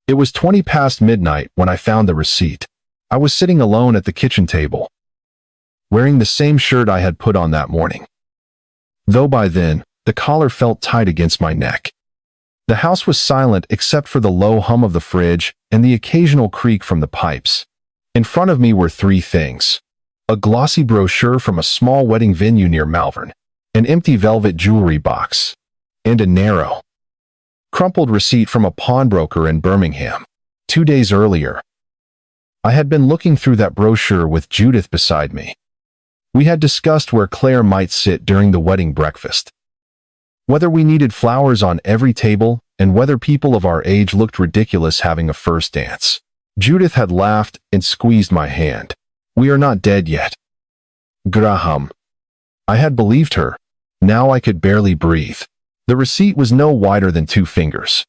It was 20 past midnight when I found the receipt. I was sitting alone at the kitchen table, wearing the same shirt I had put on that morning. Though by then, the collar felt tight against my neck. The house was silent except for the low hum of the fridge and the occasional creak from the pipes. In front of me were three things: a glossy brochure from a small wedding venue near Malvern, an empty velvet jewelry box, and a narrow, crumpled receipt from a pawnbroker in Birmingham. 2 days earlier, I had been looking through that brochure with Judith beside me. We had discussed where Claire might sit during the wedding breakfast, whether we needed flowers on every table, and whether people of our age looked ridiculous having a first dance. Judith had laughed and squeezed my hand. "We are not dead yet, Graham." I had believed her. Now I could barely breathe. The receipt was no wider than 2 fingers.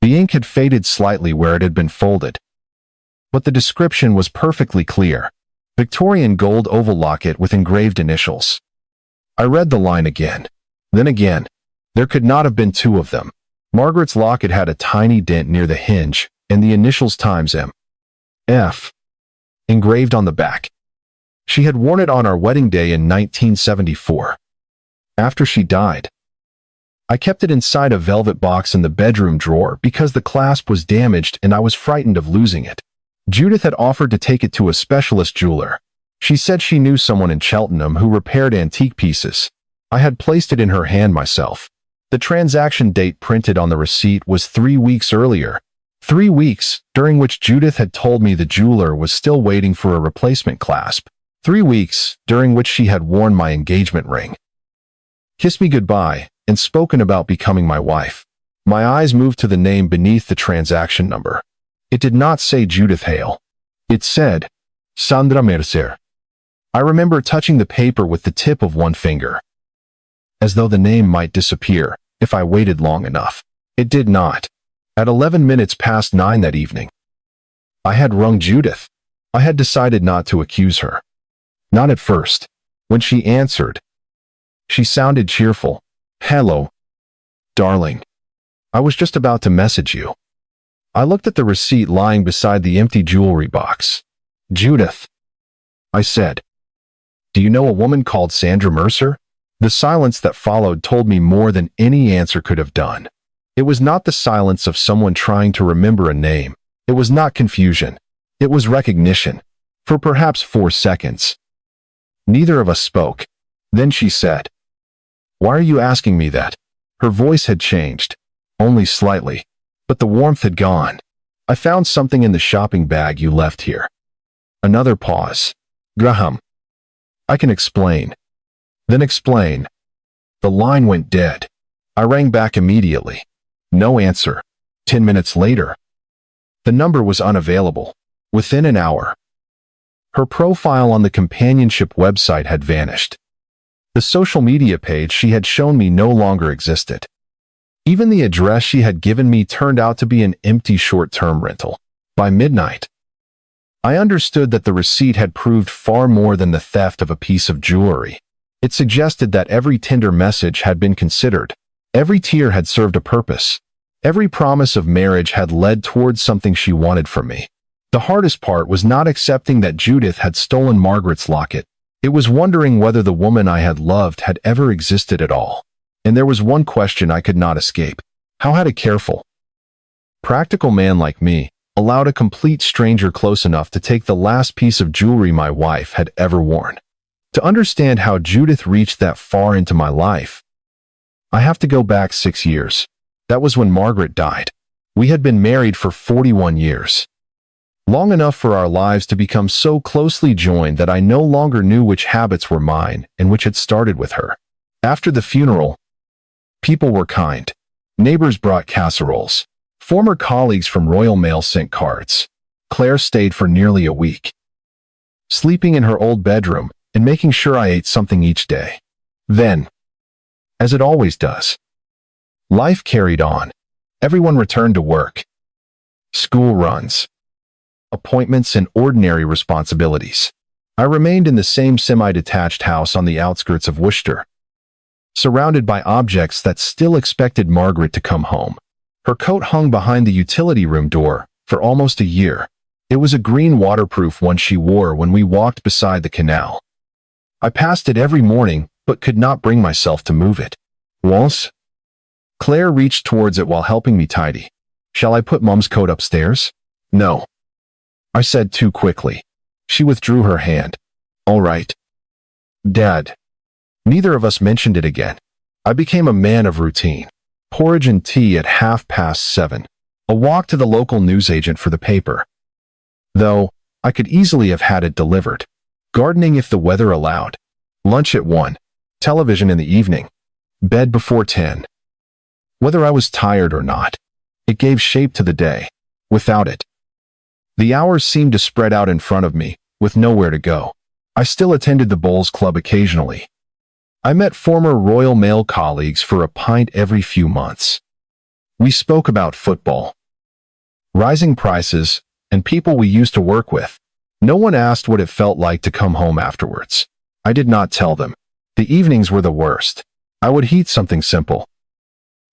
The ink had faded slightly where it had been folded, but the description was perfectly clear. Victorian gold oval locket with engraved initials. I read the line again. Then again. There could not have been 2 of them. Margaret's locket had a tiny dent near the hinge, and the initials times M.F. engraved on the back. She had worn it on our wedding day in 1974. After she died, I kept it inside a velvet box in the bedroom drawer because the clasp was damaged and I was frightened of losing it. Judith had offered to take it to a specialist jeweler. She said she knew someone in Cheltenham who repaired antique pieces. I had placed it in her hand myself. The transaction date printed on the receipt was 3 weeks earlier. 3 weeks, during which Judith had told me the jeweler was still waiting for a replacement clasp. 3 weeks, during which she had worn my engagement ring, kissed me goodbye, and spoken about becoming my wife. My eyes moved to the name beneath the transaction number. It did not say Judith Hale. It said, Sandra Mercer. I remember touching the paper with the tip of one finger, as though the name might disappear if I waited long enough. It did not. At 11 minutes past 9 that evening, I had rung Judith. I had decided not to accuse her. Not at first. When she answered, she sounded cheerful. "Hello, darling. I was just about to message you." I looked at the receipt lying beside the empty jewelry box. "Judith," I said, "do you know a woman called Sandra Mercer?" The silence that followed told me more than any answer could have done. It was not the silence of someone trying to remember a name. It was not confusion. It was recognition. For perhaps 4 seconds, neither of us spoke. Then she said, "Why are you asking me that?" Her voice had changed, only slightly, but the warmth had gone. "I found something in the shopping bag you left here." Another pause. "Graham, I can explain." "Then explain." The line went dead. I rang back immediately. No answer. 10 minutes later, the number was unavailable. Within an hour, her profile on the companionship website had vanished. The social media page she had shown me no longer existed. Even the address she had given me turned out to be an empty short-term rental. By midnight, I understood that the receipt had proved far more than the theft of a piece of jewelry. It suggested that every tender message had been considered. Every tear had served a purpose. Every promise of marriage had led towards something she wanted from me. The hardest part was not accepting that Judith had stolen Margaret's locket. It was wondering whether the woman I had loved had ever existed at all. And there was one question I could not escape. How had a careful, practical man like me allowed a complete stranger close enough to take the last piece of jewelry my wife had ever worn? To understand how Judith reached that far into my life, I have to go back 6 years. That was when Margaret died. We had been married for 41 years. Long enough for our lives to become so closely joined that I no longer knew which habits were mine and which had started with her. After the funeral, people were kind. Neighbors brought casseroles. Former colleagues from Royal Mail sent cards. Claire stayed for nearly a week, sleeping in her old bedroom and making sure I ate something each day. Then, as it always does, life carried on. Everyone returned to work, school runs, appointments, and ordinary responsibilities. I remained in the same semi-detached house on the outskirts of Worcester, surrounded by objects that still expected Margaret to come home. Her coat hung behind the utility room door for almost a year. It was a green waterproof one she wore when we walked beside the canal. I passed it every morning, but could not bring myself to move it. Once, Claire reached towards it while helping me tidy. Shall I put Mum's coat upstairs? No, I said too quickly. She withdrew her hand. All right. Dad. Neither of us mentioned it again. I became a man of routine. Porridge and tea at 7:30. A walk to the local newsagent for the paper. Though, I could easily have had it delivered. Gardening if the weather allowed. Lunch at 1. Television in the evening. Bed before 10. Whether I was tired or not, it gave shape to the day. Without it, the hours seemed to spread out in front of me, with nowhere to go. I still attended the bowls club occasionally. I met former Royal Mail colleagues for a pint every few months. We spoke about football, rising prices, and people we used to work with. No one asked what it felt like to come home afterwards. I did not tell them. The evenings were the worst. I would heat something simple,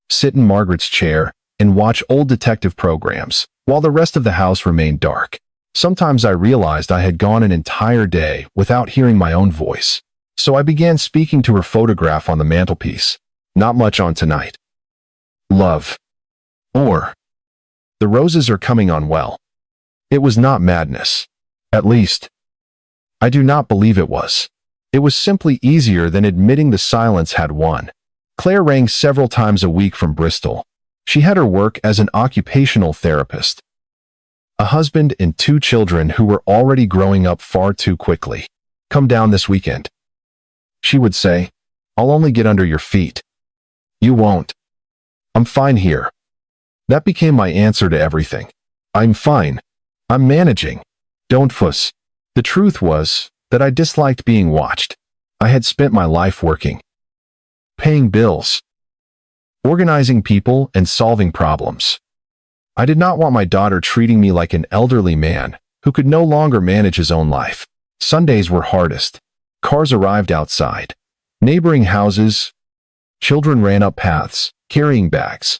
sit in Margaret's chair, and watch old detective programs, while the rest of the house remained dark. Sometimes I realized I had gone an entire day without hearing my own voice. So I began speaking to her photograph on the mantelpiece. Not much on tonight. Love. Or, the roses are coming on well. It was not madness. At least, I do not believe it was. It was simply easier than admitting the silence had won. Claire rang several times a week from Bristol. She had her work as an occupational therapist, a husband and 2 children who were already growing up far too quickly. Come down this weekend, she would say. I'll only get under your feet. You won't. I'm fine here. That became my answer to everything. I'm fine. I'm managing. Don't fuss. The truth was that I disliked being watched. I had spent my life working, paying bills, organizing people, and solving problems. I did not want my daughter treating me like an elderly man who could no longer manage his own life. Sundays were hardest. Cars arrived outside. Neighboring houses. Children ran up paths, carrying bags.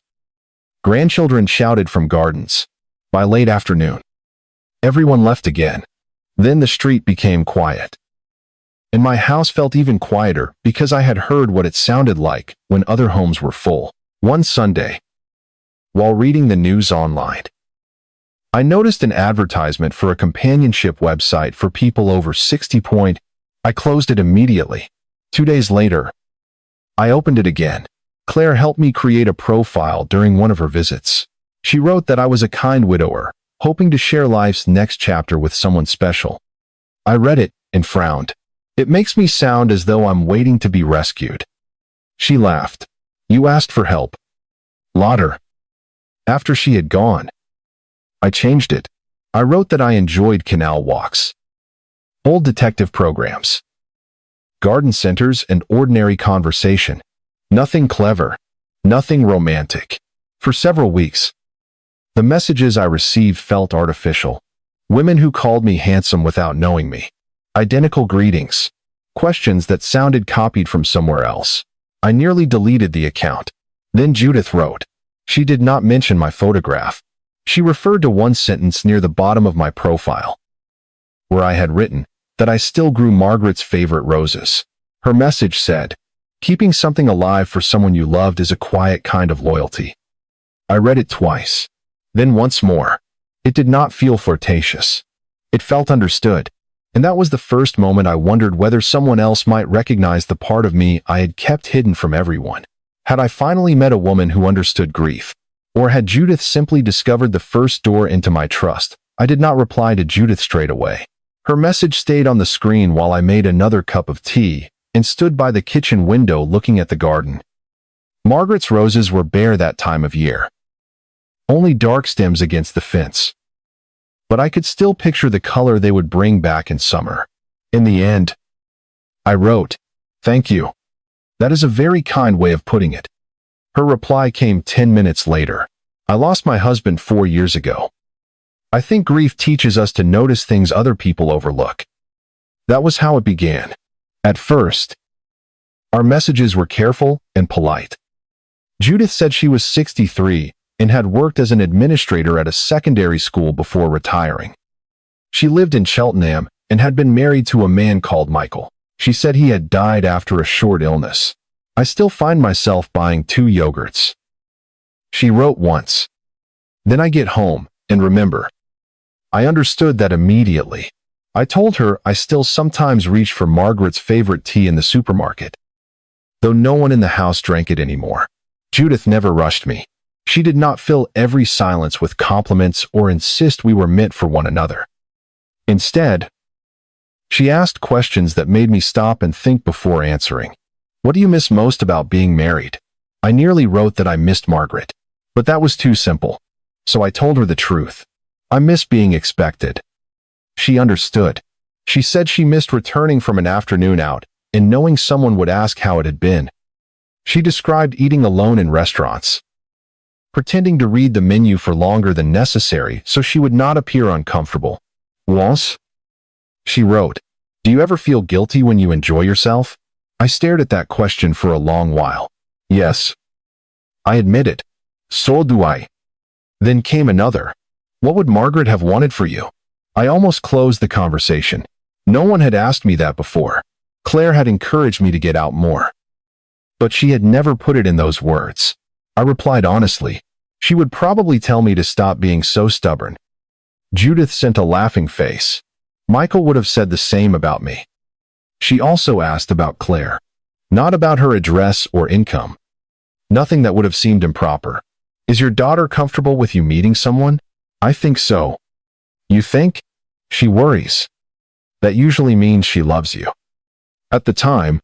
Grandchildren shouted from gardens. By late afternoon, everyone left again. Then the street became quiet. And my house felt even quieter because I had heard what it sounded like when other homes were full. One Sunday, while reading the news online, I noticed an advertisement for a companionship website for people over 60. I closed it immediately. 2 days later, I opened it again. Claire helped me create a profile during one of her visits. She wrote that I was a kind widower, hoping to share life's next chapter with someone special. I read it and frowned. It makes me sound as though I'm waiting to be rescued. She laughed. You asked for help. Lauder. After she had gone, I changed it. I wrote that I enjoyed canal walks, old detective programs, garden centers, and ordinary conversation. Nothing clever, nothing romantic. For several weeks, the messages I received felt artificial. Women who called me handsome without knowing me. Identical greetings. Questions that sounded copied from somewhere else. I nearly deleted the account. Then Judith wrote. She did not mention my photograph. She referred to one sentence near the bottom of my profile, where I had written that I still grew Margaret's favorite roses. Her message said, keeping something alive for someone you loved is a quiet kind of loyalty. I read it twice. Then once more. It did not feel flirtatious. It felt understood. And that was the first moment I wondered whether someone else might recognize the part of me I had kept hidden from everyone. Had I finally met a woman who understood grief? Or had Judith simply discovered the first door into my trust? I did not reply to Judith straight away. Her message stayed on the screen while I made another cup of tea and stood by the kitchen window looking at the garden. Margaret's roses were bare that time of year. Only dark stems against the fence. But I could still picture the color they would bring back in summer. In the end, I wrote, "Thank you. That is a very kind way of putting it." Her reply came 10 minutes later. I lost my husband 4 years ago. I think grief teaches us to notice things other people overlook. That was how it began. At first, our messages were careful and polite. Judith said she was 63 and had worked as an administrator at a secondary school before retiring. She lived in Cheltenham and had been married to a man called Michael. She said he had died after a short illness. I still find myself buying 2 yogurts. She wrote once. Then I get home and remember. I understood that immediately. I told her I still sometimes reach for Margaret's favorite tea in the supermarket, though no one in the house drank it anymore. Judith never rushed me. She did not fill every silence with compliments or insist we were meant for one another. Instead, she asked questions that made me stop and think before answering. What do you miss most about being married? I nearly wrote that I missed Margaret, but that was too simple. So I told her the truth. I miss being expected. She understood. She said she missed returning from an afternoon out and knowing someone would ask how it had been. She described eating alone in restaurants, pretending to read the menu for longer than necessary so she would not appear uncomfortable. Once, she wrote, "Do you ever feel guilty when you enjoy yourself?" I stared at that question for a long while. Yes, I admitted. So do I. Then came another. What would Margaret have wanted for you? I almost closed the conversation. No one had asked me that before. Claire had encouraged me to get out more, but she had never put it in those words. I replied honestly. She would probably tell me to stop being so stubborn. Judith sent a laughing face. Michael would have said the same about me. She also asked about Claire, not about her address or income. Nothing that would have seemed improper. Is your daughter comfortable with you meeting someone? I think so. You think? She worries. That usually means she loves you. At the time,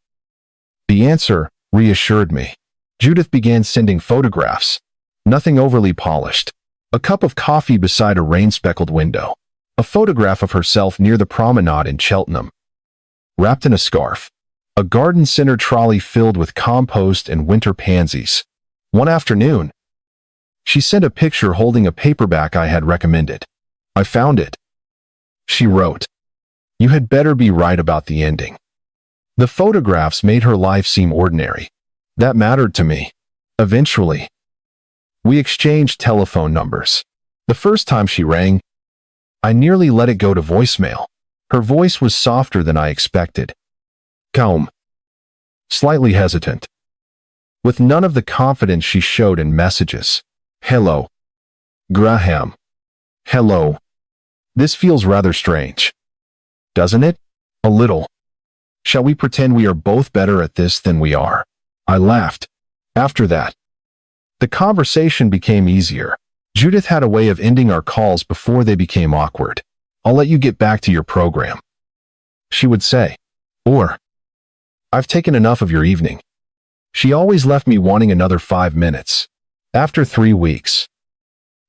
the answer reassured me. Judith began sending photographs. Nothing overly polished. A cup of coffee beside a rain-speckled window. A photograph of herself near the promenade in Cheltenham, wrapped in a scarf. A garden center trolley filled with compost and winter pansies. One afternoon, she sent a picture holding a paperback I had recommended. I found it. She wrote, "You had better be right about the ending." The photographs made her life seem ordinary. That mattered to me. Eventually, we exchanged telephone numbers. The first time she rang, I nearly let it go to voicemail. Her voice was softer than I expected. Calm. Slightly hesitant. With none of the confidence she showed in messages. Hello. Graham. Hello. This feels rather strange. Doesn't it? A little. Shall we pretend we are both better at this than we are? I laughed. After that, the conversation became easier. Judith had a way of ending our calls before they became awkward. I'll let you get back to your program, she would say. Or, I've taken enough of your evening. She always left me wanting another 5 minutes. After 3 weeks,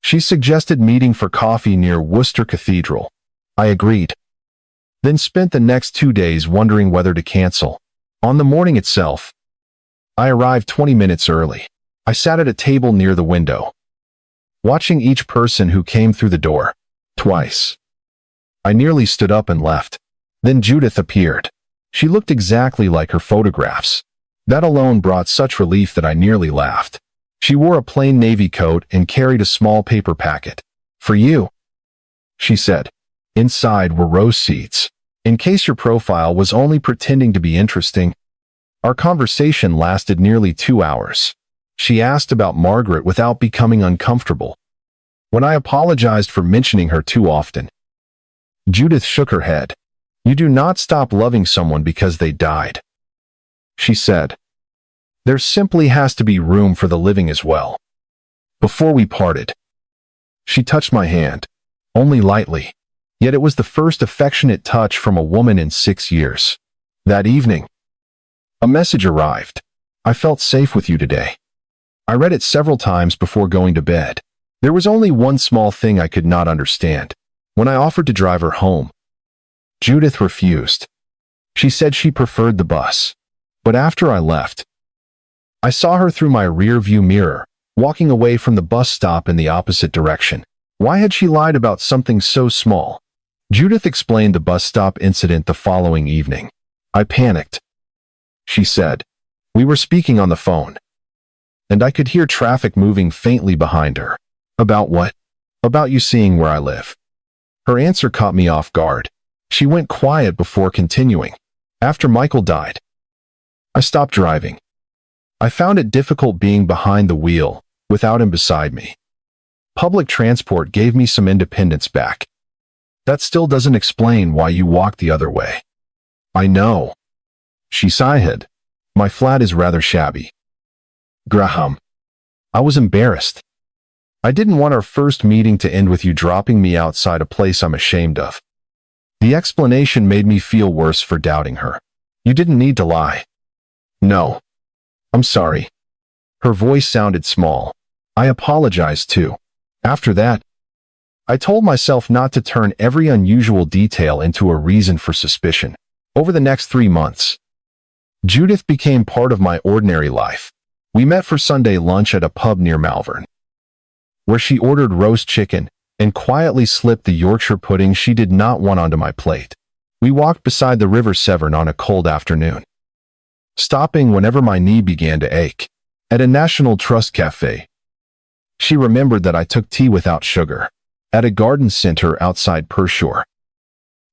she suggested meeting for coffee near Worcester Cathedral. I agreed. Then spent the next 2 days wondering whether to cancel. On the morning itself, I arrived 20 minutes early. I sat at a table near the window, watching each person who came through the door. Twice, I nearly stood up and left. Then Judith appeared. She looked exactly like her photographs. That alone brought such relief that I nearly laughed. She wore a plain navy coat and carried a small paper packet. For you, she said. Inside were rose seeds. In case your profile was only pretending to be interesting. Our conversation lasted nearly 2 hours. She asked about Margaret without becoming uncomfortable. When I apologized for mentioning her too often, Judith shook her head. You do not stop loving someone because they died, she said. There simply has to be room for the living as well. Before we parted, she touched my hand, only lightly, yet it was the first affectionate touch from a woman in 6 years. That evening, a message arrived. I felt safe with you today. I read it several times before going to bed. There was only one small thing I could not understand. When I offered to drive her home, Judith refused. She said she preferred the bus. But after I left, I saw her through my rear-view mirror, walking away from the bus stop in the opposite direction. Why had she lied about something so small? Judith explained the bus stop incident the following evening. I panicked. She said, we were speaking on the phone. and I could hear traffic moving faintly behind her. About what? About you seeing where I live. Her answer caught me off guard. She went quiet before continuing. After Michael died, I stopped driving. I found it difficult being behind the wheel, without him beside me. Public transport gave me some independence back. That still doesn't explain why you walked the other way. I know. She sighed. My flat is rather shabby. Graham. I was embarrassed. I didn't want our first meeting to end with you dropping me outside a place I'm ashamed of. The explanation made me feel worse for doubting her. You didn't need to lie. No. I'm sorry. Her voice sounded small. I apologized too. After that, I told myself not to turn every unusual detail into a reason for suspicion. Over the next 3 months, Judith became part of my ordinary life. We met for Sunday lunch at a pub near Malvern, where she ordered roast chicken and quietly slipped the Yorkshire pudding she did not want onto my plate. We walked beside the River Severn on a cold afternoon, stopping whenever my knee began to ache. At a National Trust cafe, she remembered that I took tea without sugar. At a garden center outside Pershore,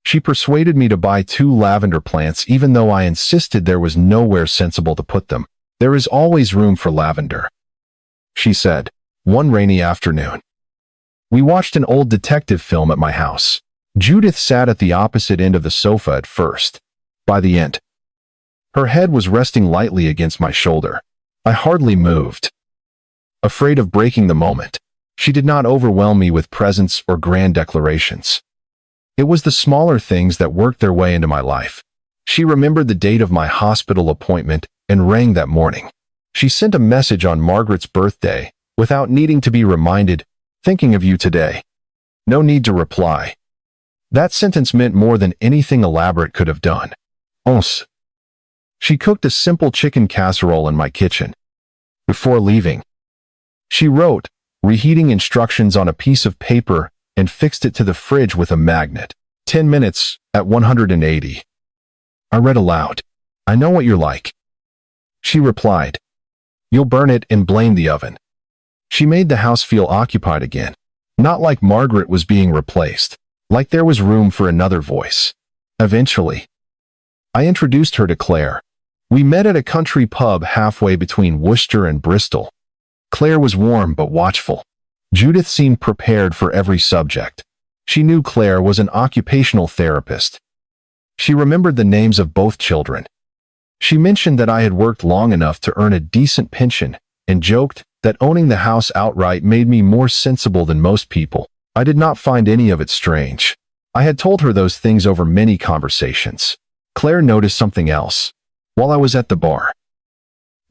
she persuaded me to buy 2 lavender plants even though I insisted there was nowhere sensible to put them. There is always room for lavender, she said. One rainy afternoon, we watched an old detective film at my house. Judith sat at the opposite end of the sofa at first. By the end, her head was resting lightly against my shoulder. I hardly moved, afraid of breaking the moment. She did not overwhelm me with presents or grand declarations. It was the smaller things that worked their way into my life. She remembered the date of my hospital appointment and rang that morning. She sent a message on Margaret's birthday without needing to be reminded, thinking of you today. No need to reply. That sentence meant more than anything elaborate could have done. Ons. She cooked a simple chicken casserole in my kitchen. Before leaving, she wrote, reheating instructions on a piece of paper and fixed it to the fridge with a magnet. 10 minutes at 180. I read aloud. I know what you're like. She replied. You'll burn it and blame the oven. She made the house feel occupied again. Not like Margaret was being replaced. Like there was room for another voice. Eventually, I introduced her to Claire. We met at a country pub halfway between Worcester and Bristol. Claire was warm but watchful. Judith seemed prepared for every subject. She knew Claire was an occupational therapist. She remembered the names of both children. She mentioned that I had worked long enough to earn a decent pension and joked that owning the house outright made me more sensible than most people. I did not find any of it strange. I had told her those things over many conversations. Claire noticed something else. While I was at the bar,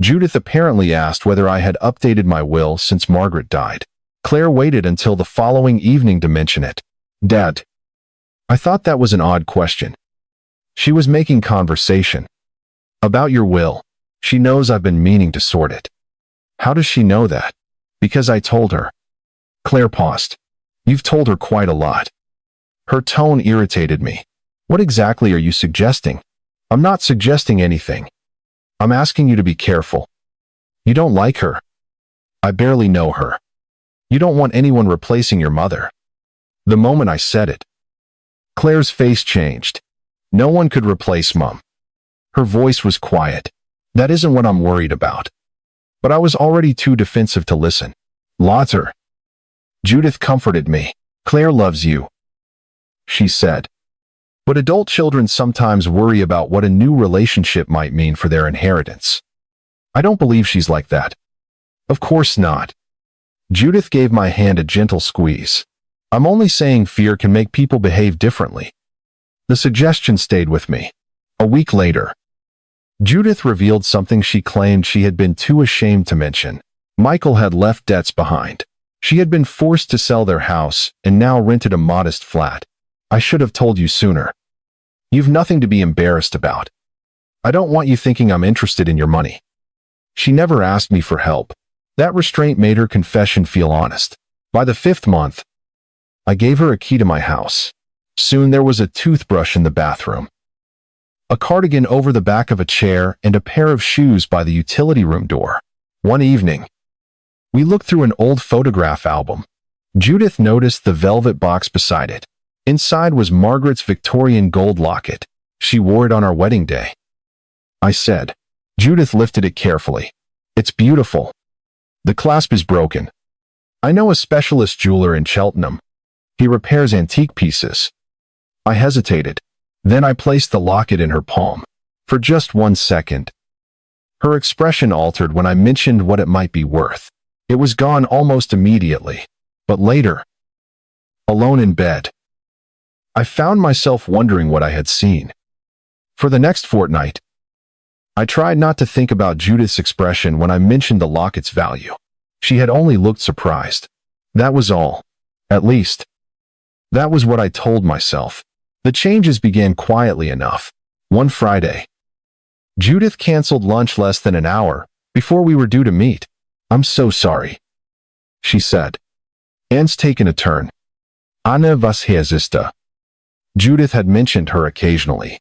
Judith apparently asked whether I had updated my will since Margaret died. Claire waited until the following evening to mention it. Dad. I thought that was an odd question. She was making conversation. About your will. She knows I've been meaning to sort it. How does she know that? Because I told her. Claire paused. You've told her quite a lot. Her tone irritated me. What exactly are you suggesting? I'm not suggesting anything. I'm asking you to be careful. You don't like her. I barely know her. You don't want anyone replacing your mother. The moment I said it, Claire's face changed. No one could replace Mum. Her voice was quiet. That isn't what I'm worried about. But I was already too defensive to listen. Lotter. Judith comforted me. Claire loves you, she said. But adult children sometimes worry about what a new relationship might mean for their inheritance. I don't believe she's like that. Of course not. Judith gave my hand a gentle squeeze. I'm only saying fear can make people behave differently. The suggestion stayed with me. A week later, Judith revealed something she claimed she had been too ashamed to mention. Michael had left debts behind. She had been forced to sell their house and now rented a modest flat. I should have told you sooner. You've nothing to be embarrassed about. I don't want you thinking I'm interested in your money. She never asked me for help. That restraint made her confession feel honest. By the 5th month, I gave her a key to my house. Soon there was a toothbrush in the bathroom, a cardigan over the back of a chair, and a pair of shoes by the utility room door. One evening, we looked through an old photograph album. Judith noticed the velvet box beside it. Inside was Margaret's Victorian gold locket. She wore it on our wedding day. I said. Judith lifted it carefully. It's beautiful. The clasp is broken. I know a specialist jeweler in Cheltenham. He repairs antique pieces. I hesitated. Then I placed the locket in her palm. For just 1 second. Her expression altered when I mentioned what it might be worth. It was gone almost immediately. But later, alone in bed, I found myself wondering what I had seen. For the next fortnight, I tried not to think about Judith's expression when I mentioned the locket's value. She had only looked surprised. That was all. At least, that was what I told myself. The changes began quietly enough. One Friday, Judith canceled lunch less than an hour before we were due to meet. "I'm so sorry," she said. "Anne's taken a turn." Anna was hersister. Judith had mentioned her occasionally,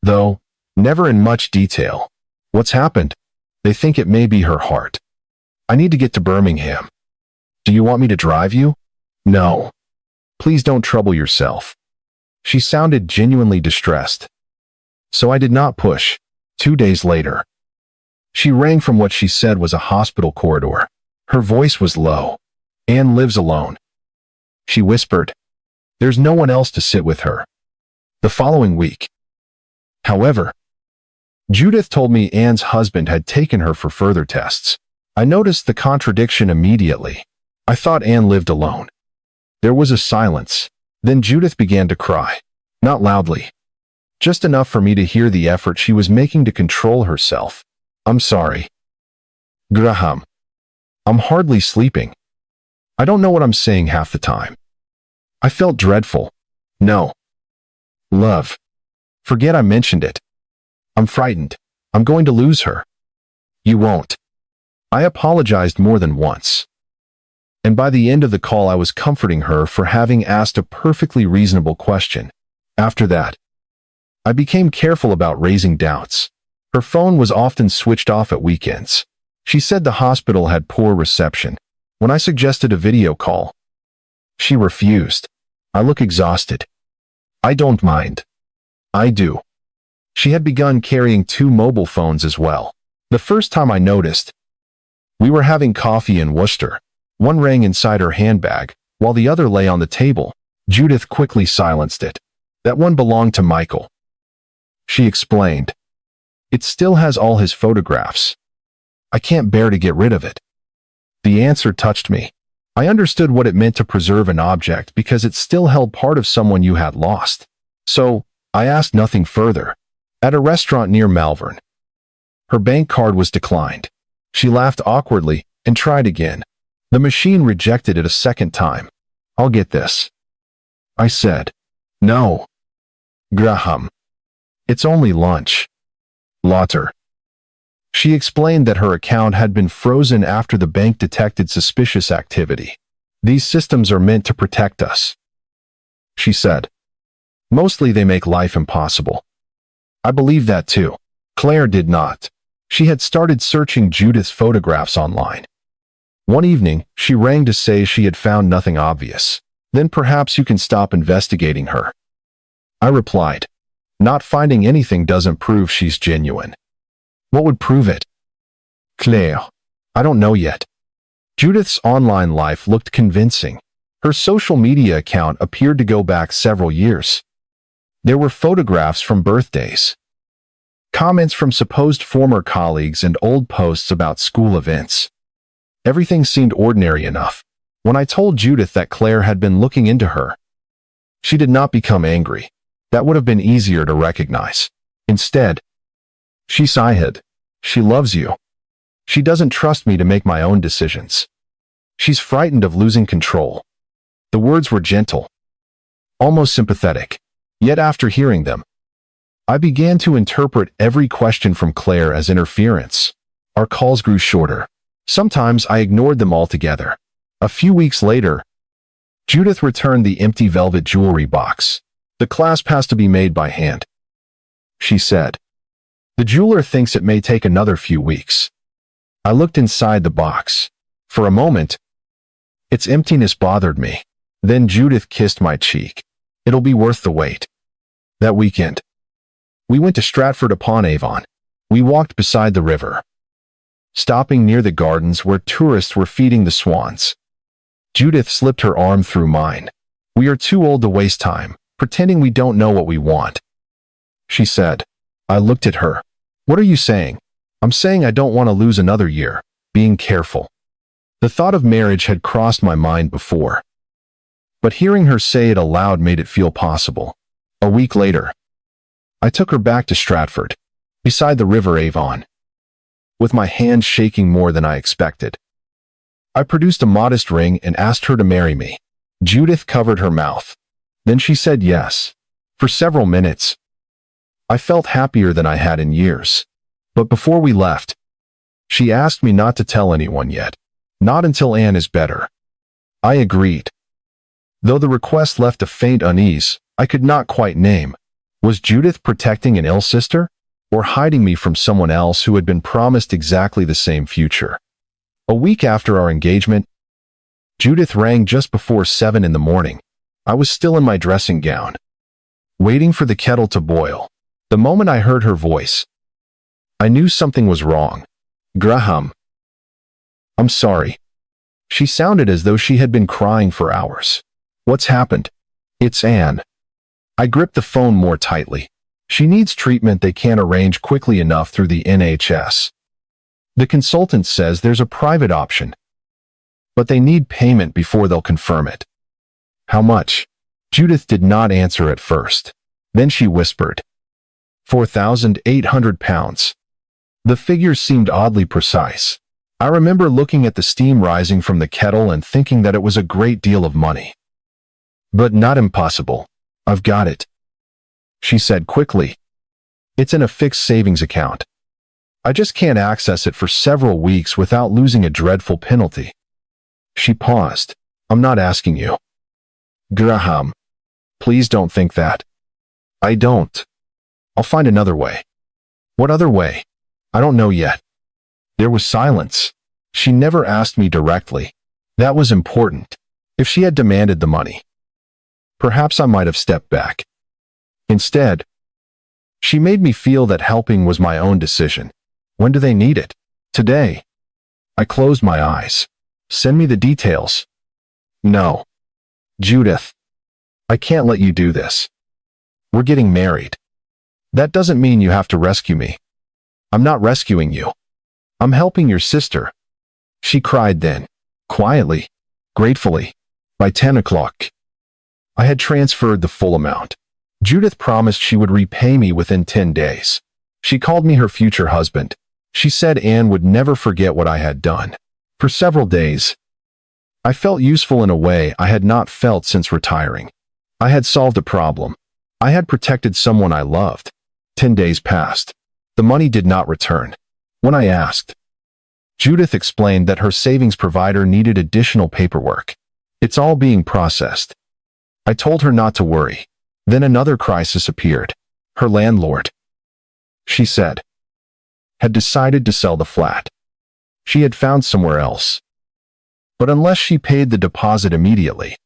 though never in much detail. "What's happened?" "They think it may be her heart. I need to get to Birmingham." "Do you want me to drive you?" "No. Please don't trouble yourself." She sounded genuinely distressed. So I did not push. 2 days later, she rang from what she said was a hospital corridor. Her voice was low. "Anne lives alone," she whispered. "There's no one else to sit with her." The following week, however, Judith told me Anne's husband had taken her for further tests. I noticed the contradiction immediately. I thought Anne lived alone. There was a silence. Then Judith began to cry. Not loudly. Just enough for me to hear the effort she was making to control herself. "I'm sorry, Graham. I'm hardly sleeping. I don't know what I'm saying half the time." I felt dreadful. "No. Love. Forget I mentioned it. I'm frightened. I'm going to lose her." "You won't." I apologized more than once. And by the end of the call I was comforting her for having asked a perfectly reasonable question. After that, I became careful about raising doubts. Her phone was often switched off at weekends. She said the hospital had poor reception. When I suggested a video call, she refused. "I look exhausted." "I don't mind." "I do." She had begun carrying 2 mobile phones as well. The first time I noticed, we were having coffee in Worcester. One rang inside her handbag, while the other lay on the table. Judith quickly silenced it. "That one belonged to Michael," she explained. "It still has all his photographs. I can't bear to get rid of it." The answer touched me. I understood what it meant to preserve an object because it still held part of someone you had lost. So, I asked nothing further. At a restaurant near Malvern, her bank card was declined. She laughed awkwardly and tried again. The machine rejected it a second time. "I'll get this," I said. "No, Graham. It's only lunch." "Lauter." She explained that her account had been frozen after the bank detected suspicious activity. "These systems are meant to protect us," she said. "Mostly they make life impossible." I believe that too. Claire did not. She had started searching Judith's photographs online. One evening, she rang to say she had found nothing obvious. "Then perhaps you can stop investigating her." I replied, "Not finding anything doesn't prove she's genuine." "What would prove it?" "Claire, I don't know yet." Judith's online life looked convincing. Her social media account appeared to go back several years. There were photographs from birthdays, comments from supposed former colleagues, and old posts about school events. Everything seemed ordinary enough. When I told Judith that Claire had been looking into her, she did not become angry. That would have been easier to recognize. Instead, she sighed. "She loves you. She doesn't trust me to make my own decisions. She's frightened of losing control." The words were gentle, almost sympathetic. Yet after hearing them, I began to interpret every question from Claire as interference. Our calls grew shorter. Sometimes I ignored them altogether. A few weeks later, Judith returned the empty velvet jewelry box. "The clasp has to be made by hand," she said. "The jeweler thinks it may take another few weeks." I looked inside the box. For a moment, its emptiness bothered me. Then Judith kissed my cheek. It'll be worth the wait. That weekend, we went to Stratford-upon-Avon. We walked beside the river, stopping near the gardens where tourists were feeding the swans. Judith slipped her arm through mine. We are too old to waste time, pretending we don't know what we want, she said. I looked at her. What are you saying? I'm saying I don't want to lose another year, being careful. The thought of marriage had crossed my mind before, but hearing her say it aloud made it feel possible. A week later, I took her back to Stratford, beside the River Avon, with my hand shaking more than I expected. I produced a modest ring and asked her to marry me. Judith covered her mouth. Then she said yes. For several minutes, I felt happier than I had in years. But before we left, she asked me not to tell anyone yet. Not until Anne is better. I agreed. Though the request left a faint unease, I could not quite name. Was Judith protecting an ill sister, or hiding me from someone else who had been promised exactly the same future? A week after our engagement, Judith rang just before 7 in the morning. I was still in my dressing gown, waiting for the kettle to boil. The moment I heard her voice, I knew something was wrong. Graham. I'm sorry. She sounded as though she had been crying for hours. What's happened? It's Anne. I gripped the phone more tightly. She needs treatment they can't arrange quickly enough through the NHS. The consultant says there's a private option, but they need payment before they'll confirm it. How much? Judith did not answer at first. Then she whispered, £4,800. The figures seemed oddly precise. I remember looking at the steam rising from the kettle and thinking that it was a great deal of money. But not impossible. I've got it, she said quickly. It's in a fixed savings account. I just can't access it for several weeks without losing a dreadful penalty. She paused. I'm not asking you. Graham, please don't think that. I don't. I'll find another way. What other way? I don't know yet. There was silence. She never asked me directly. That was important. If she had demanded the money, perhaps I might have stepped back. Instead, she made me feel that helping was my own decision. When do they need it? Today. I closed my eyes. Send me the details. No. Judith, I can't let you do this. We're getting married. That doesn't mean you have to rescue me. I'm not rescuing you. I'm helping your sister. She cried then, quietly, gratefully. By 10 o'clock, I had transferred the full amount. Judith promised she would repay me within 10 days. She called me her future husband. She said Anne would never forget what I had done. For several days, I felt useful in a way I had not felt since retiring. I had solved a problem. I had protected someone I loved. 10 days passed. The money did not return. When I asked, Judith explained that her savings provider needed additional paperwork. It's all being processed. I told her not to worry. Then another crisis appeared. Her landlord, she said, had decided to sell the flat. She had found somewhere else. But unless she paid the deposit immediately,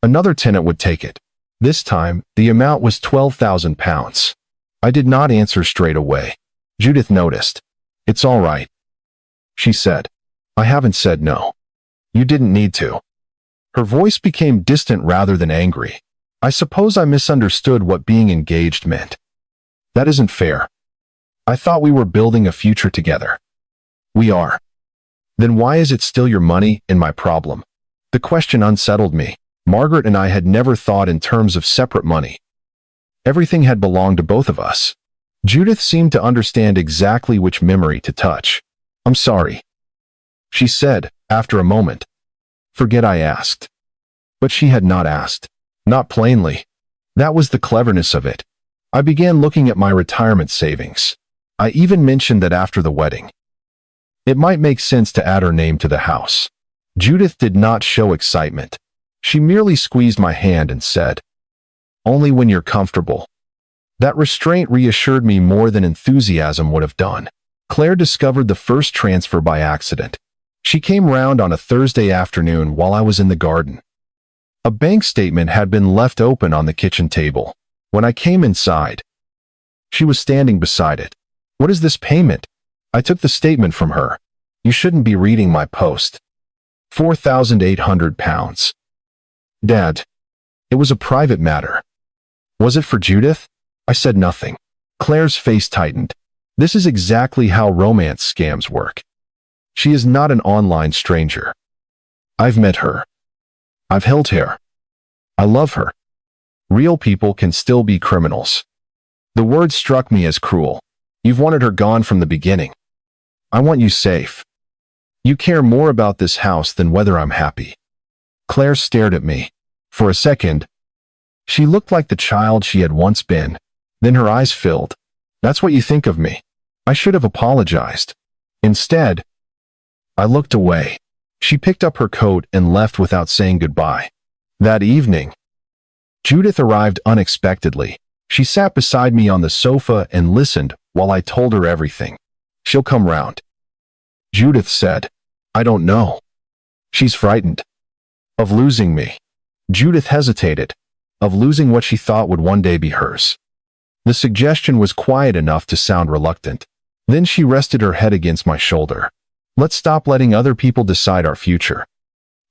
another tenant would take it. This time, the amount was £12,000. I did not answer straight away. Judith noticed. It's all right, she said. I haven't said no. You didn't need to. Her voice became distant rather than angry. I suppose I misunderstood what being engaged meant. That isn't fair. I thought we were building a future together. We are. Then why is it still your money and my problem? The question unsettled me. Margaret and I had never thought in terms of separate money. Everything had belonged to both of us. Judith seemed to understand exactly which memory to touch. I'm sorry, she said, after a moment. Forget I asked. But she had not asked. Not plainly. That was the cleverness of it. I began looking at my retirement savings. I even mentioned that after the wedding, it might make sense to add her name to the house. Judith did not show excitement. She merely squeezed my hand and said, "Only when you're comfortable." That restraint reassured me more than enthusiasm would have done. Claire discovered the first transfer by accident. She came round on a Thursday afternoon while I was in the garden. A bank statement had been left open on the kitchen table. When I came inside, she was standing beside it. "What is this payment?" I took the statement from her. "You shouldn't be reading my post." £4,800. "Dad, it was a private matter." "Was it for Judith?" I said nothing. Claire's face tightened. This is exactly how romance scams work. She is not an online stranger. I've met her. I've held her. I love her. Real people can still be criminals. The word struck me as cruel. You've wanted her gone from the beginning. I want you safe. You care more about this house than whether I'm happy. Claire stared at me. For a second, she looked like the child she had once been. Then her eyes filled. "That's what you think of me." I should have apologized. Instead, I looked away. She picked up her coat and left without saying goodbye. That evening, Judith arrived unexpectedly. She sat beside me on the sofa and listened while I told her everything. "She'll come round," Judith said. "I don't know." "She's frightened." "Of losing me." Judith hesitated. "Of losing what she thought would one day be hers." The suggestion was quiet enough to sound reluctant. Then she rested her head against my shoulder. "Let's stop letting other people decide our future."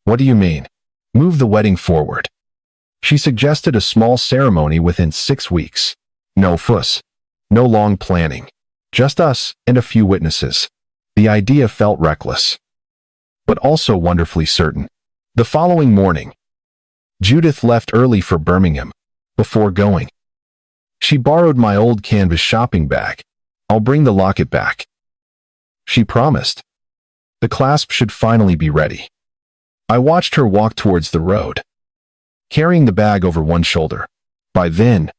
"What do you mean?" "Move the wedding forward." She suggested a small ceremony within 6 weeks. No fuss. No long planning. Just us and a few witnesses. The idea felt reckless, but also wonderfully certain. The following morning, Judith left early for Birmingham. Before going, she borrowed my old canvas shopping bag. "I'll bring the locket back," she promised. The clasp should finally be ready. I watched her walk towards the road, carrying the bag over one shoulder. By then,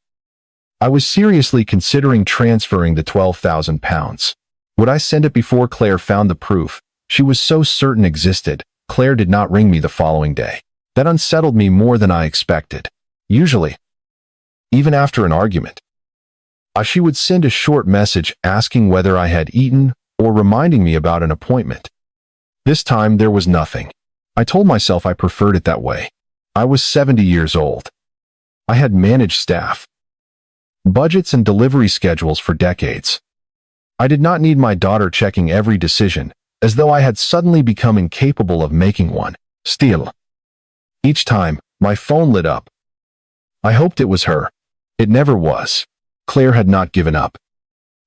I was seriously considering transferring the £12,000. Would I send it before Claire found the proof she was so certain existed? Claire did not ring me the following day. That unsettled me more than I expected. Usually, even after an argument, she would send a short message asking whether I had eaten or reminding me about an appointment. This time there was nothing. I told myself I preferred it that way. I was 70 years old. I had managed staff, budgets and delivery schedules for decades. I did not need my daughter checking every decision, as though I had suddenly become incapable of making one. Still, each time, my phone lit up. I hoped it was her. It never was. Claire had not given up.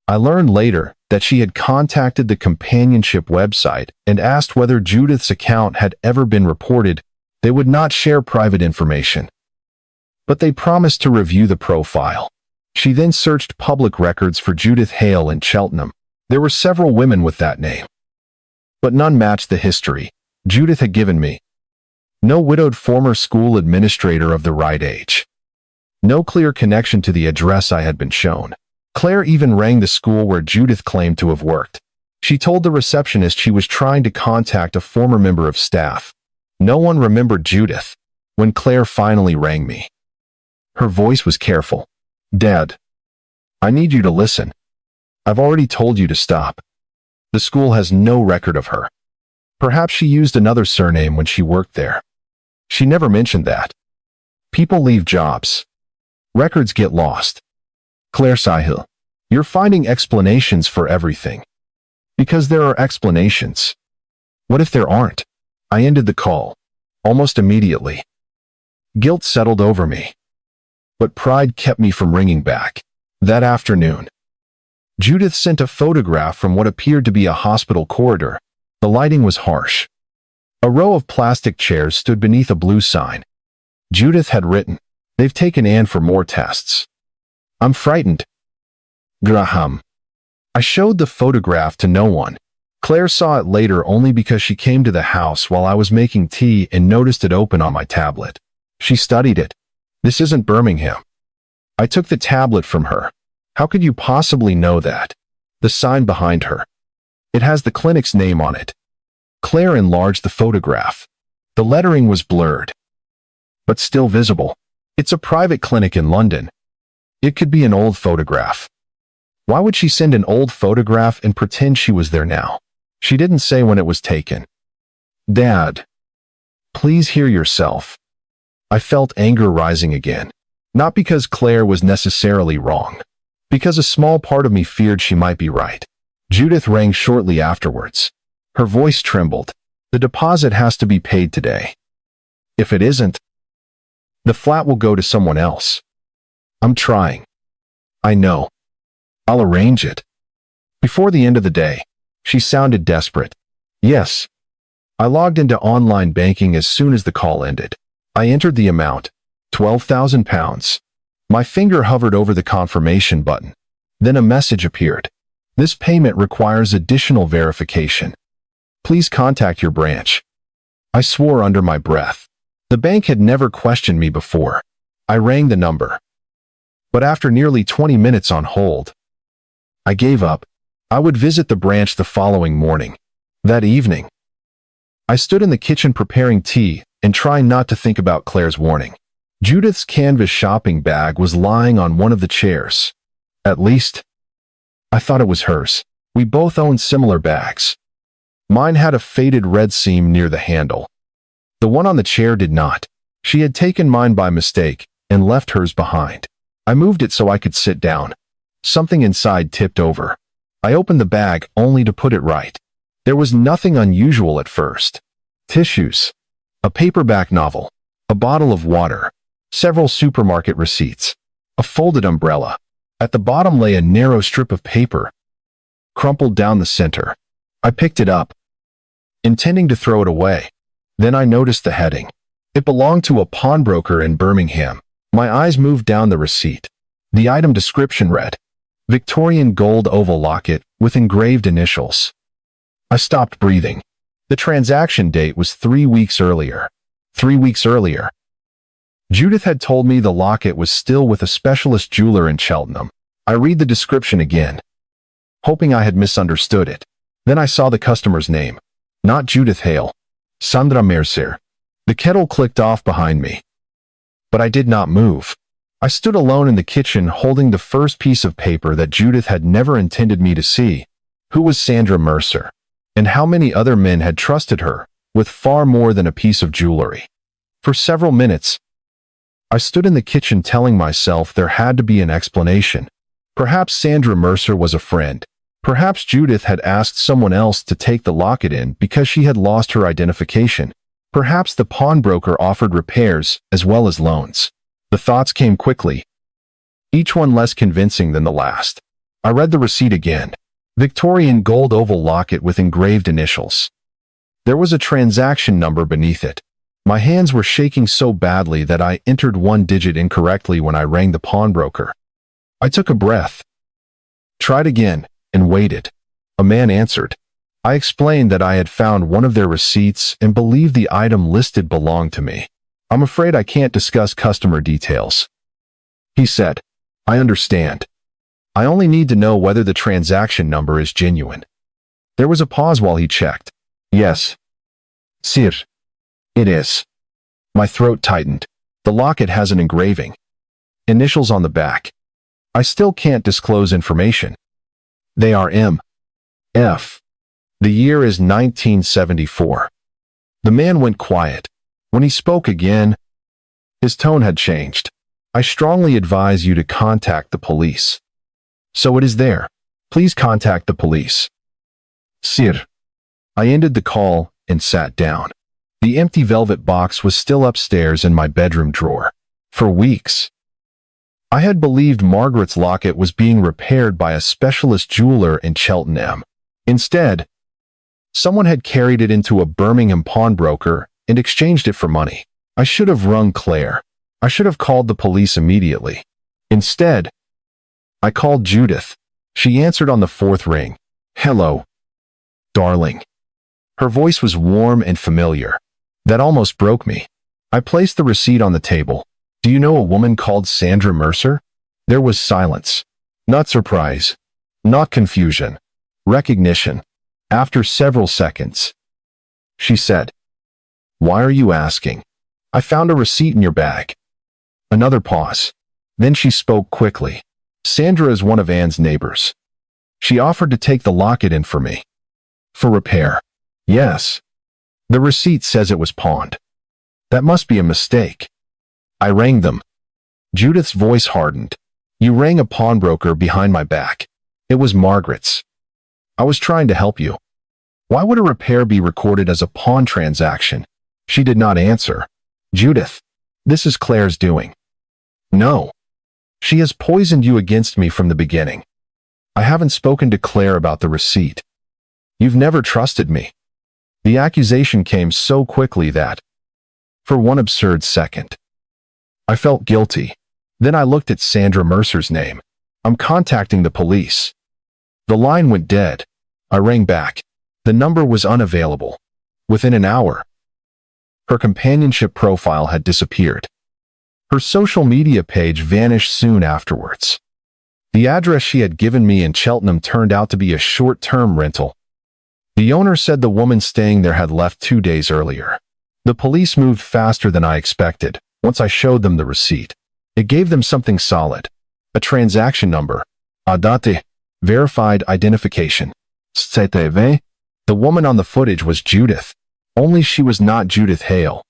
I learned later that she had contacted the companionship website and asked whether Judith's account had ever been reported. They would not share private information, but they promised to review the profile. She then searched public records for Judith Hale in Cheltenham. There were several women with that name, but none matched the history Judith had given me. No widowed former school administrator of the right age. No clear connection to the address I had been shown. Claire even rang the school where Judith claimed to have worked. She told the receptionist she was trying to contact a former member of staff. No one remembered Judith. When Claire finally rang me, her voice was careful. "Dad, I need you to listen. I've already told you to stop. The school has no record of her. Perhaps she used another surname when she worked there. She never mentioned that. People leave jobs. Records get lost. Claire Sahil, you're finding explanations for everything. Because there are explanations. What if there aren't?" I ended the call, almost immediately. Guilt settled over me, but pride kept me from ringing back. That afternoon, Judith sent a photograph from what appeared to be a hospital corridor. The lighting was harsh. A row of plastic chairs stood beneath a blue sign. Judith had written, "They've taken Anne for more tests. I'm frightened. Graham." I showed the photograph to no one. Claire saw it later only because she came to the house while I was making tea and noticed it open on my tablet. She studied it. "This isn't Birmingham." I took the tablet from her. "How could you possibly know that?" The sign behind her. "It has the clinic's name on it." Claire enlarged the photograph. The lettering was blurred, but still visible. "It's a private clinic in London. It could be an old photograph." Why would she send an old photograph and pretend she was there now? She didn't say when it was taken. Dad, please hear yourself. I felt anger rising again. Not because Claire was necessarily wrong. Because a small part of me feared she might be right. Judith rang shortly afterwards. Her voice trembled. The deposit has to be paid today. If it isn't, the flat will go to someone else. I'm trying. I know. I'll arrange it. Before the end of the day, she sounded desperate. Yes. I logged into online banking as soon as the call ended. I entered the amount, £12,000. My finger hovered over the confirmation button. Then a message appeared. This payment requires additional verification. Please contact your branch. I swore under my breath. The bank had never questioned me before. I rang the number. But after nearly 20 minutes on hold, I gave up. I would visit the branch the following morning. That evening, I stood in the kitchen preparing tea and trying not to think about Claire's warning. Judith's canvas shopping bag was lying on one of the chairs. At least, I thought it was hers. We both owned similar bags. Mine had a faded red seam near the handle. The one on the chair did not. She had taken mine by mistake and left hers behind. I moved it so I could sit down. Something inside tipped over. I opened the bag only to put it right. There was nothing unusual at first. Tissues, a paperback novel, a bottle of water, several supermarket receipts, a folded umbrella. At the bottom lay a narrow strip of paper, crumpled down the center. I picked it up, intending to throw it away. Then I noticed the heading. It belonged to a pawnbroker in Birmingham. My eyes moved down the receipt. The item description read, Victorian gold oval locket with engraved initials. I stopped breathing. The transaction date was 3 weeks earlier. 3 weeks earlier. Judith had told me the locket was still with a specialist jeweler in Cheltenham. I read the description again, hoping I had misunderstood it. Then I saw the customer's name. Not Judith Hale. Sandra Mercier. The kettle clicked off behind me. But I did not move. I stood alone in the kitchen holding the first piece of paper that Judith had never intended me to see. Who was Sandra Mercier? And how many other men had trusted her with far more than a piece of jewelry? For several minutes, I stood in the kitchen telling myself there had to be an explanation. Perhaps Sandra Mercier was a friend. Perhaps Judith had asked someone else to take the locket in because she had lost her identification. Perhaps the pawnbroker offered repairs as well as loans. The thoughts came quickly, each one less convincing than the last. I read the receipt again. Victorian gold oval locket with engraved initials. There was a transaction number beneath it. My hands were shaking so badly that I entered one digit incorrectly when I rang the pawnbroker. I took a breath, tried again, and waited. A man answered. I explained that I had found one of their receipts and believed the item listed belonged to me. I'm afraid I can't discuss customer details. He said, I understand. I only need to know whether the transaction number is genuine. There was a pause while he checked. Yes. Sir. It is. My throat tightened. The locket has an engraving. Initials on the back. I still can't disclose information. They are M.F. The year is 1974. The man went quiet. When he spoke again, his tone had changed. I strongly advise you to contact the police. So it is there. Please contact the police. Sir. I ended the call and sat down. The empty velvet box was still upstairs in my bedroom drawer. For weeks, I had believed Margaret's locket was being repaired by a specialist jeweler in Cheltenham. Instead, someone had carried it into a Birmingham pawnbroker and exchanged it for money. I should have rung Claire. I should have called the police immediately. Instead, I called Judith. She answered on the fourth ring. Hello, darling. Her voice was warm and familiar. That almost broke me. I placed the receipt on the table. Do you know a woman called Sandra Mercier? There was silence. Not surprise. Not confusion. Recognition. After several seconds, she said, Why are you asking? I found a receipt in your bag. Another pause. Then she spoke quickly. Sandra is one of Anne's neighbors. She offered to take the locket in for me. For repair. Yes. The receipt says it was pawned. That must be a mistake. I rang them. Judith's voice hardened. You rang a pawnbroker behind my back. It was Margaret's. I was trying to help you. Why would a repair be recorded as a pawn transaction? She did not answer. Judith, this is Claire's doing. No. She has poisoned you against me from the beginning. I haven't spoken to Claire about the receipt. You've never trusted me. The accusation came so quickly that, for one absurd second, I felt guilty. Then I looked at Sandra Mercer's name. I'm contacting the police. The line went dead. I rang back. The number was unavailable. Within an hour, her companionship profile had disappeared. Her social media page vanished soon afterwards. The address she had given me in Cheltenham turned out to be a short-term rental. The owner said the woman staying there had left 2 days earlier. The police moved faster than I expected once I showed them the receipt. It gave them something solid. A transaction number. A date. Verified identification. CTV. The woman on the footage was Judith. Only she was not Judith Hale.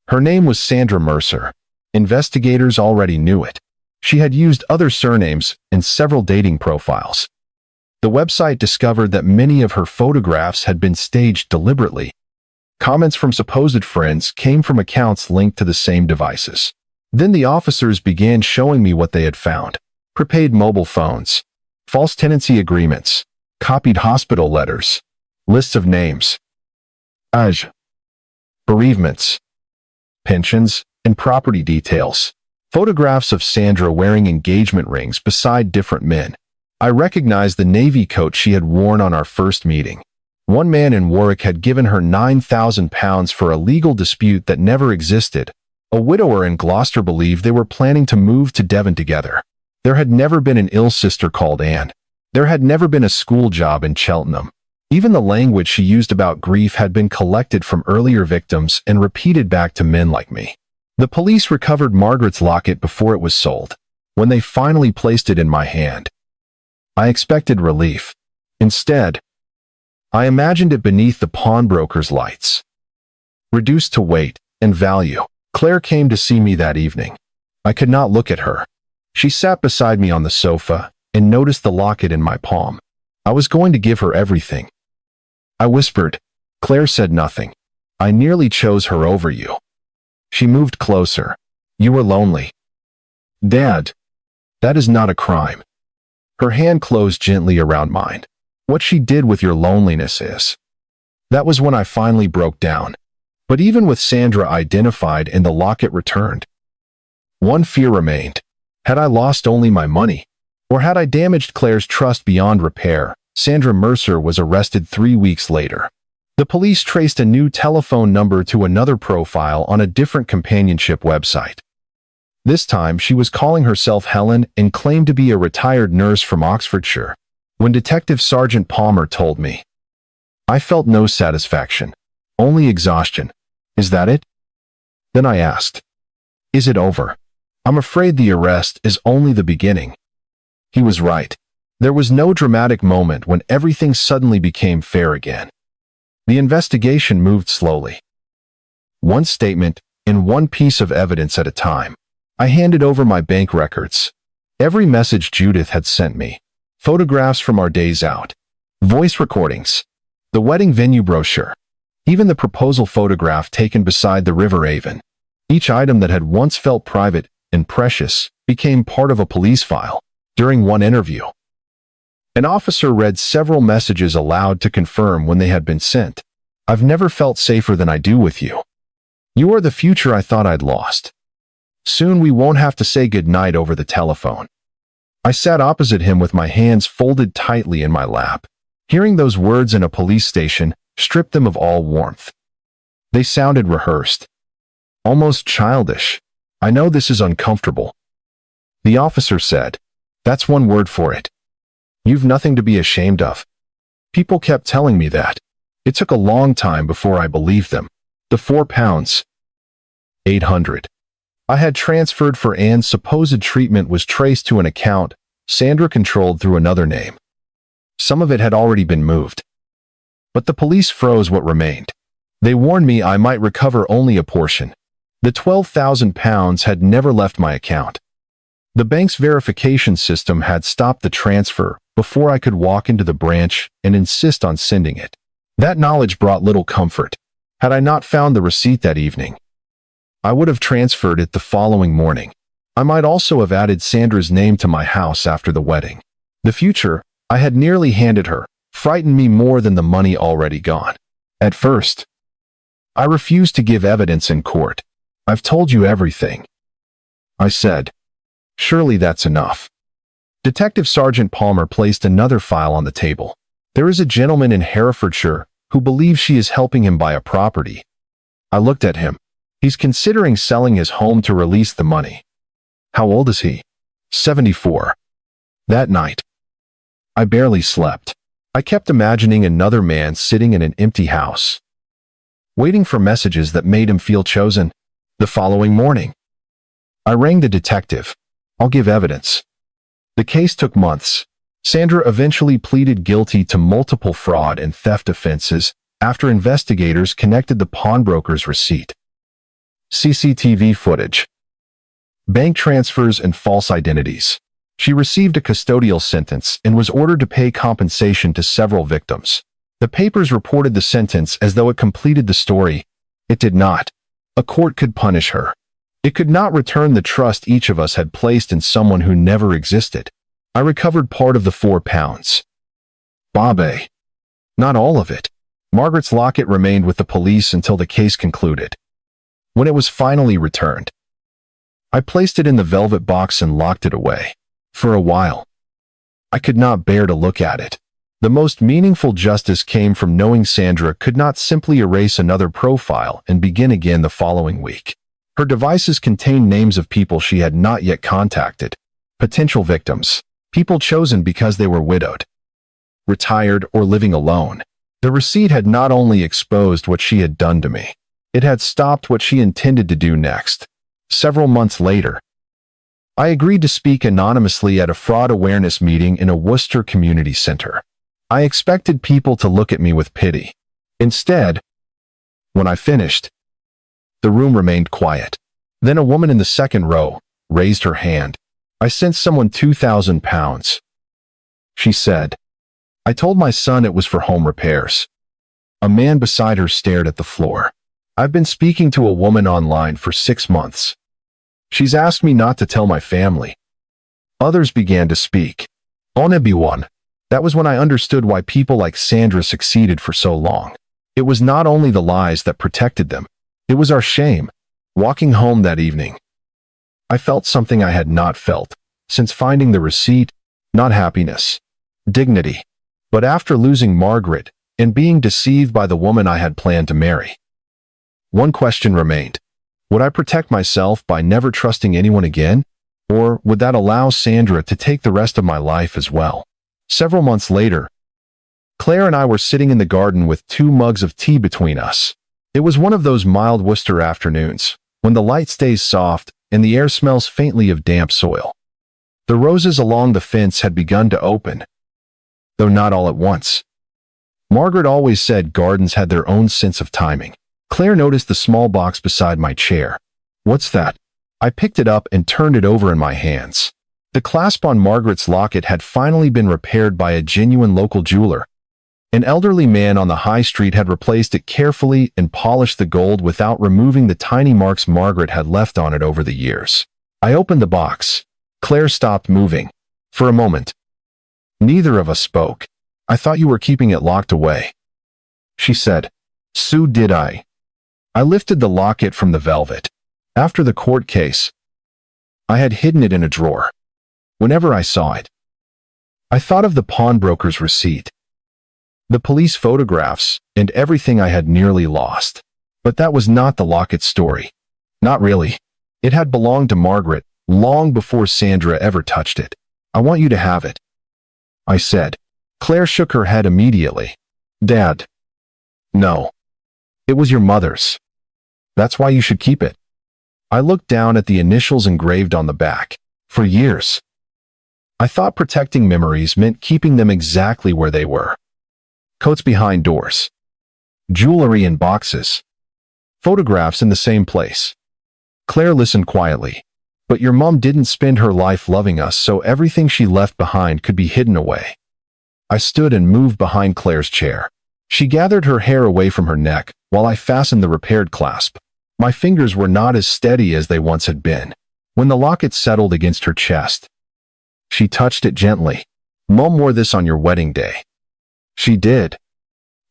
Her name was Sandra Mercer. Investigators already knew it. She had used other surnames in several dating profiles. The website discovered that many of her photographs had been staged deliberately. Comments from supposed friends came from accounts linked to the same devices. Then the officers began showing me what they had found. Prepaid mobile phones, false tenancy agreements, copied hospital letters, lists of names, age, bereavements, pensions, and property details. Photographs of Sandra wearing engagement rings beside different men. I recognized the navy coat she had worn on our first meeting. One man in Warwick had given her £9,000 for a legal dispute that never existed. A widower in Gloucester believed they were planning to move to Devon together. There had never been an ill sister called Anne. There had never been a school job in Cheltenham. Even the language she used about grief had been collected from earlier victims and repeated back to men like me. The police recovered Margaret's locket before it was sold. When they finally placed it in my hand, I expected relief. Instead, I imagined it beneath the pawnbroker's lights. Reduced to weight and value. Claire came to see me that evening. I could not look at her. She sat beside me on the sofa and noticed the locket in my palm. I was going to give her everything. I whispered. Claire said nothing. I nearly chose her over you. She moved closer. You were lonely. Dad, that is not a crime. Her hand closed gently around mine. What she did with your loneliness is. That was when I finally broke down. But even with Sandra identified and the locket returned, one fear remained. Had I lost only my money? Or had I damaged Claire's trust beyond repair? Sandra Mercer was arrested 3 weeks later. The police traced a new telephone number to another profile on a different companionship website. This time, she was calling herself Helen and claimed to be a retired nurse from Oxfordshire. When Detective Sergeant Palmer told me, I felt no satisfaction, only exhaustion. Is that it? Then I asked, is it over? I'm afraid the arrest is only the beginning. He was right. There was no dramatic moment when everything suddenly became fair again. The investigation moved slowly. One statement and one piece of evidence at a time. I handed over my bank records, every message Judith had sent me, photographs from our days out, voice recordings, the wedding venue brochure, even the proposal photograph taken beside the River Avon. Each item that had once felt private and precious became part of a police file. During one interview, an officer read several messages aloud to confirm when they had been sent. I've never felt safer than I do with you. You are the future I thought I'd lost. Soon we won't have to say goodnight over the telephone. I sat opposite him with my hands folded tightly in my lap. Hearing those words in a police station stripped them of all warmth. They sounded rehearsed, almost childish. I know this is uncomfortable. The officer said, that's one word for it. You've nothing to be ashamed of. People kept telling me that. It took a long time before I believed them. The £4, 800. I had transferred for Anne's supposed treatment was traced to an account Sandra controlled through another name. Some of it had already been moved. But the police froze what remained. They warned me I might recover only a portion. The £12,000 had never left my account. The bank's verification system had stopped the transfer before I could walk into the branch and insist on sending it. That knowledge brought little comfort. Had I not found the receipt that evening, I would have transferred it the following morning. I might also have added Sandra's name to my house after the wedding. The future I had nearly handed her frightened me more than the money already gone. At first, I refused to give evidence in court. "I've told you everything," I said. "Surely that's enough." Detective Sergeant Palmer placed another file on the table. "There is a gentleman in Herefordshire who believes she is helping him buy a property." I looked at him. "He's considering selling his home to release the money." "How old is he?" 74. That night, I barely slept. I kept imagining another man sitting in an empty house, waiting for messages that made him feel chosen. The following morning, I rang the detective. "I'll give evidence." The case took months. Sandra eventually pleaded guilty to multiple fraud and theft offenses after investigators connected the pawnbroker's receipt, CCTV footage, bank transfers, and false identities. She received a custodial sentence and was ordered to pay compensation to several victims. The papers reported the sentence as though it completed the story. It did not. A court could punish her. It could not return the trust each of us had placed in someone who never existed. I recovered part of the £4. Bob. Not all of it. Margaret's locket remained with the police until the case concluded. When it was finally returned, I placed it in the velvet box and locked it away. For a while, I could not bear to look at it. The most meaningful justice came from knowing Sandra could not simply erase another profile and begin again the following week. Her devices contained names of people she had not yet contacted, potential victims, people chosen because they were widowed, retired, or living alone. The receipt had not only exposed what she had done to me, it had stopped what she intended to do next. Several months later, I agreed to speak anonymously at a fraud awareness meeting in a Worcester community center. I expected people to look at me with pity. Instead, when I finished, the room remained quiet. Then a woman in the second row raised her hand. "I sent someone £2,000. She said. "I told my son it was for home repairs." A man beside her stared at the floor. "I've been speaking to a woman online for 6 months. She's asked me not to tell my family." Others began to speak. Everyone. That was when I understood why people like Sandra succeeded for so long. It was not only the lies that protected them. It was our shame. Walking home that evening, I felt something I had not felt since finding the receipt. Not happiness, dignity, but after losing Margaret and being deceived by the woman I had planned to marry. One question remained. Would I protect myself by never trusting anyone again? Or would that allow Sandra to take the rest of my life as well? Several months later, Claire and I were sitting in the garden with 2 mugs of tea between us. It was one of those mild Worcester afternoons, when the light stays soft and the air smells faintly of damp soil. The roses along the fence had begun to open, though not all at once. Margaret always said gardens had their own sense of timing. Claire noticed the small box beside my chair. "What's that?" I picked it up and turned it over in my hands. The clasp on Margaret's locket had finally been repaired by a genuine local jeweler. An elderly man on the high street had replaced it carefully and polished the gold without removing the tiny marks Margaret had left on it over the years. I opened the box. Claire stopped moving. For a moment, neither of us spoke. "I thought you were keeping it locked away," she said. "So did I." I lifted the locket from the velvet. After the court case, I had hidden it in a drawer. Whenever I saw it, I thought of the pawnbroker's receipt, the police photographs, and everything I had nearly lost. But that was not the locket story. Not really. It had belonged to Margaret long before Sandra ever touched it. "I want you to have it," I said. Claire shook her head immediately. "Dad. No. It was your mother's. That's why you should keep it." I looked down at the initials engraved on the back. For years, I thought protecting memories meant keeping them exactly where they were. Coats behind doors. Jewelry in boxes. Photographs in the same place. Claire listened quietly. But your mom didn't spend her life loving us, so everything she left behind could be hidden away. I stood and moved behind Claire's chair. She gathered her hair away from her neck, while I fastened the repaired clasp. My fingers were not as steady as they once had been. When the locket settled against her chest, she touched it gently. Mom wore this on your wedding day. She did.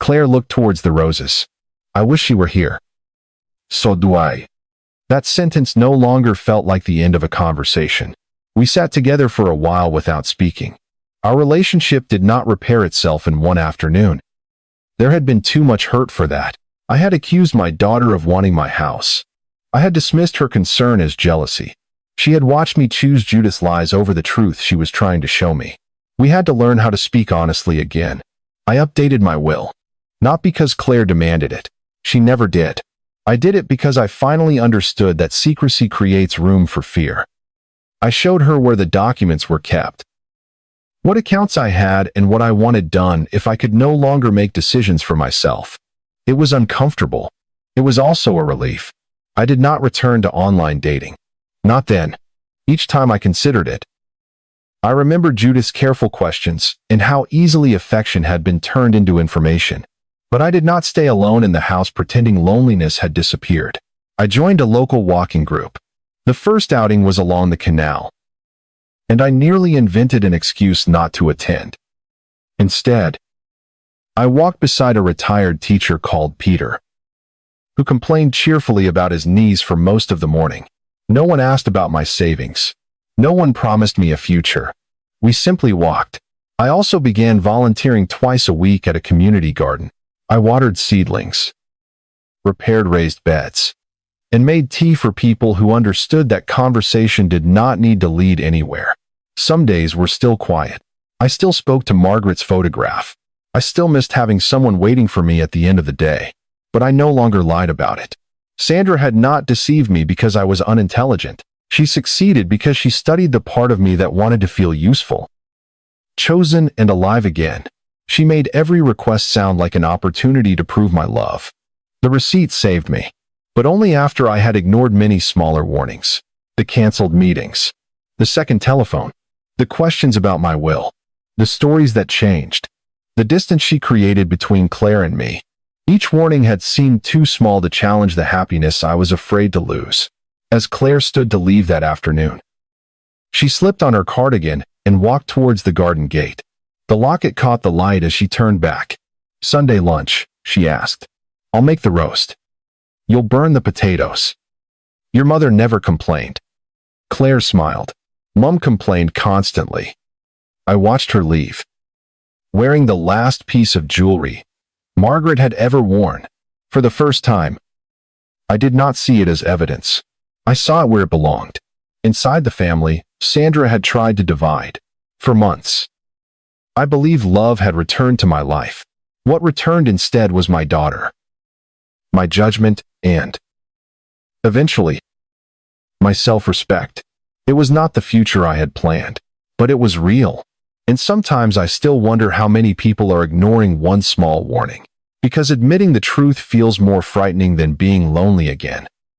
Claire looked towards the roses. I wish she were here. So do I. That sentence no longer felt like the end of a conversation. We sat together for a while without speaking. Our relationship did not repair itself in one afternoon. There had been too much hurt for that. I had accused my daughter of wanting my house. I had dismissed her concern as jealousy. She had watched me choose Judith's lies over the truth she was trying to show me. We had to learn how to speak honestly again. I updated my will. Not because Claire demanded it. She never did. I did it because I finally understood that secrecy creates room for fear. I showed her where the documents were kept, what accounts I had, and what I wanted done if I could no longer make decisions for myself. It was uncomfortable. It was also a relief. I did not return to online dating. Not then. Each time I considered it. I remembered Judith's careful questions and how easily affection had been turned into information. But I did not stay alone in the house pretending loneliness had disappeared. I joined a local walking group. The first outing was along the canal, and I nearly invented an excuse not to attend. Instead, I walked beside a retired teacher called Peter, who complained cheerfully about his knees for most of the morning. No one asked about my savings. No one promised me a future. We simply walked. I also began volunteering twice a week at a community garden. I watered seedlings, repaired raised beds, and made tea for people who understood that conversation did not need to lead anywhere. Some days were still quiet. I still spoke to Margaret's photograph. I still missed having someone waiting for me at the end of the day, but I no longer lied about it. Sandra had not deceived me because I was unintelligent. She succeeded because she studied the part of me that wanted to feel useful, chosen, and alive again. She made every request sound like an opportunity to prove my love. The receipt saved me, but only after I had ignored many smaller warnings. The canceled meetings, the second telephone, the questions about my will, the stories that changed, the distance she created between Claire and me. Each warning had seemed too small to challenge the happiness I was afraid to lose. As Claire stood to leave that afternoon, she slipped on her cardigan and walked towards the garden gate. The locket caught the light as she turned back. "Sunday lunch," she asked. "I'll make the roast. You'll burn the potatoes. Your mother never complained." Claire smiled. Mom complained constantly. I watched her leave, wearing the last piece of jewelry Margaret had ever worn. For the first time, I did not see it as evidence. I saw it where it belonged. Inside the family, Sandra had tried to divide. For months, I believed love had returned to my life. What returned instead was my daughter, my judgment, and, eventually, my self-respect. It was not the future I had planned, but it was real. And sometimes I still wonder how many people are ignoring one small warning, because admitting the truth feels more frightening than being lonely again.